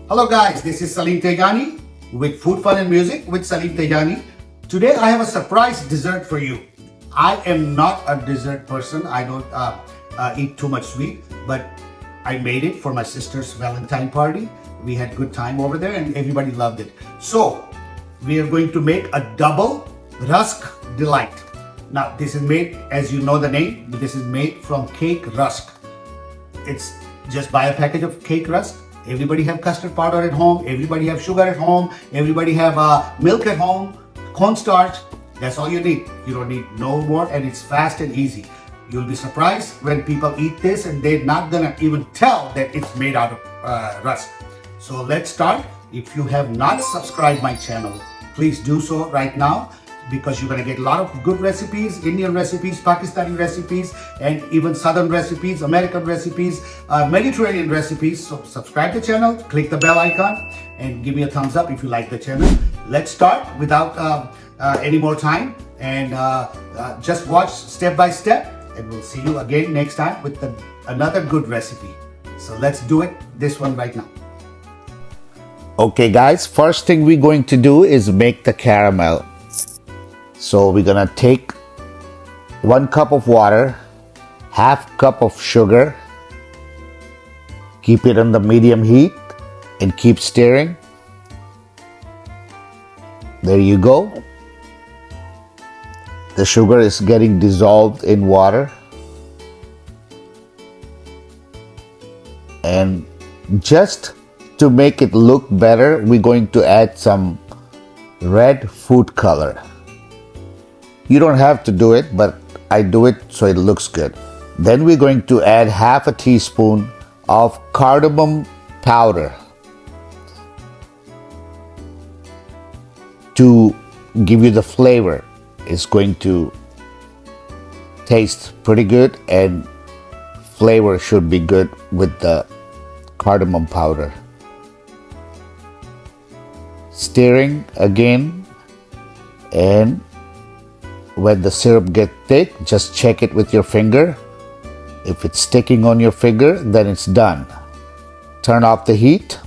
Hello guys, this is Salim Tejani with Food Fun and Music with Salim Tejani. Today I have a surprise dessert for you. I am not a dessert person. I don't eat too much sweet, but I made it for my sister's Valentine party. We had good time over there and everybody loved it. So we are going to make a Double Rusk Delight. Now this is made, as you know the name, this is made from cake rusk. It's just buy a package of cake rusk. Everybody have custard powder at home. Everybody have sugar at home. Everybody have milk at home, cornstarch. That's all you need. You don't need no more, and it's fast and easy. You'll be surprised when people eat this and they're not gonna even tell that it's made out of rusk. So let's start. If you have not subscribed my channel, please do so right now, because you're going to get a lot of good recipes, Indian recipes, Pakistani recipes, and even Southern recipes, American recipes, Mediterranean recipes. So subscribe to the channel, click the bell icon, and give me a thumbs up if you like the channel. Let's start without any more time, and just watch step by step, and we'll see you again next time with another good recipe. So let's do it, this one right now. Okay guys, first thing we're going to do is make the caramel. So we're gonna take 1 cup of water, half cup of sugar, keep it on the medium heat and keep stirring. There you go. The sugar is getting dissolved in water. And just to make it look better, we're going to add some red food color. You don't have to do it, but I do it so it looks good. Then we're going to add half a teaspoon of cardamom powder to give you the flavor. It's going to taste pretty good, and flavor should be good with the cardamom powder. Stirring again, and when the syrup gets thick, just check it with your finger. If it's sticking on your finger, then it's done. Turn off the heat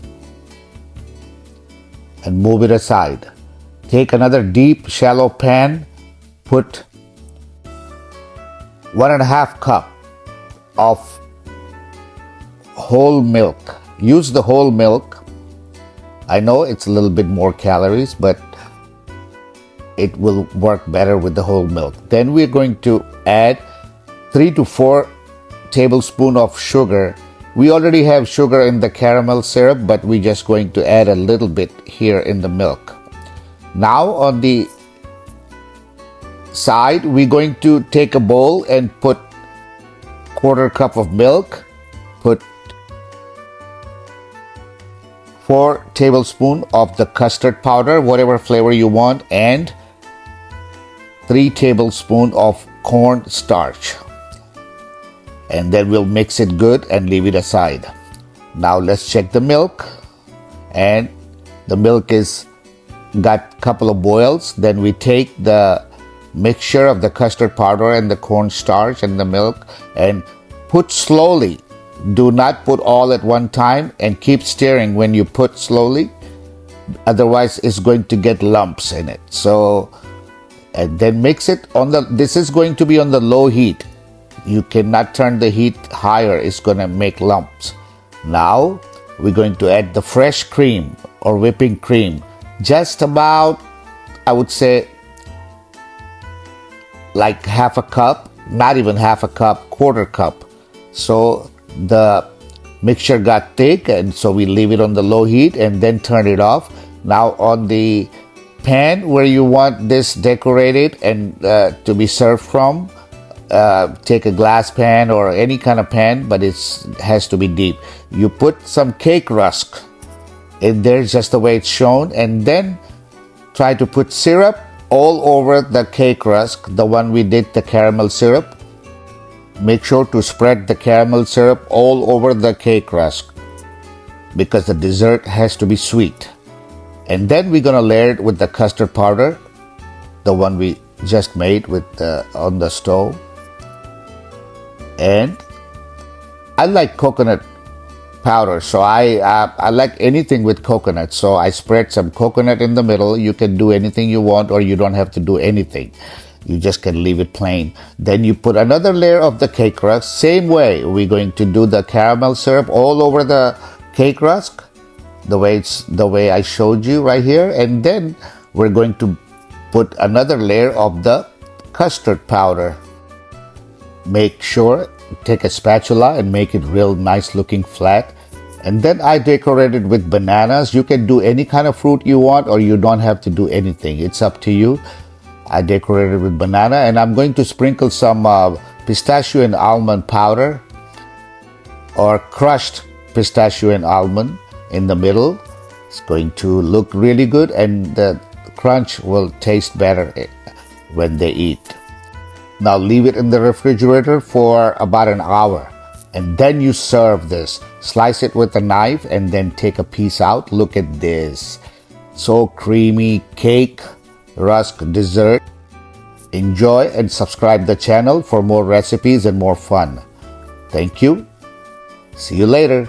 and move it aside. Take another deep, shallow pan, put 1.5 cup of whole milk. Use the whole milk. I know it's a little bit more calories, but it will work better with the whole milk. Then we're going to add 3 to 4 tablespoons of sugar. We already have sugar in the caramel syrup, but we're just going to add a little bit here in the milk. Now on the side, we're going to take a bowl and put 1/4 cup of milk, put 4 tablespoons of the custard powder, whatever flavor you want, and 3 tablespoons of corn starch. And then we'll mix it good and leave it aside. Now let's check the milk. And the milk is got a couple of boils. Then we take the mixture of the custard powder and the corn starch and the milk and put slowly. Do not put all at one time, and keep stirring when you put slowly. Otherwise it's going to get lumps in it. So, and then mix it on this is going to be on the low heat. You cannot turn the heat higher, it's going to make lumps. Now we're going to add the fresh cream or whipping cream. Just about, I would say, like half a cup, not even half a cup, 1/4 cup. So the mixture got thick, and so we leave it on the low heat and then turn it off. Now on the pan where you want this decorated and to be served from, take a glass pan or any kind of pan, but it has to be deep. You put some cake rusk in there just the way it's shown, and then try to put syrup all over the cake rusk, the one we did the caramel syrup. Make sure to spread the caramel syrup all over the cake rusk, because the dessert has to be sweet. And then we're gonna layer it with the custard powder, the one we just made with on the stove. And I like coconut powder. So I like anything with coconut. So I spread some coconut in the middle. You can do anything you want, or you don't have to do anything. You just can leave it plain. Then you put another layer of the cake rusk. Same way, we're going to do the caramel syrup all over the cake rusk, the way I showed you right here. And then we're going to put another layer of the custard powder. Make sure, take a spatula and make it real nice looking flat. And then I decorated with bananas. You can do any kind of fruit you want, or you don't have to do anything. It's up to you. I decorated with banana, and I'm going to sprinkle some pistachio and almond powder, or crushed pistachio and almond in the middle. It's going to look really good, and the crunch will taste better when they eat. Now leave it in the refrigerator for about an hour, and then you serve this. Slice it with a knife and then take a piece out. Look at this. So creamy cake rusk dessert. Enjoy and subscribe the channel for more recipes and more fun. Thank you. See you later.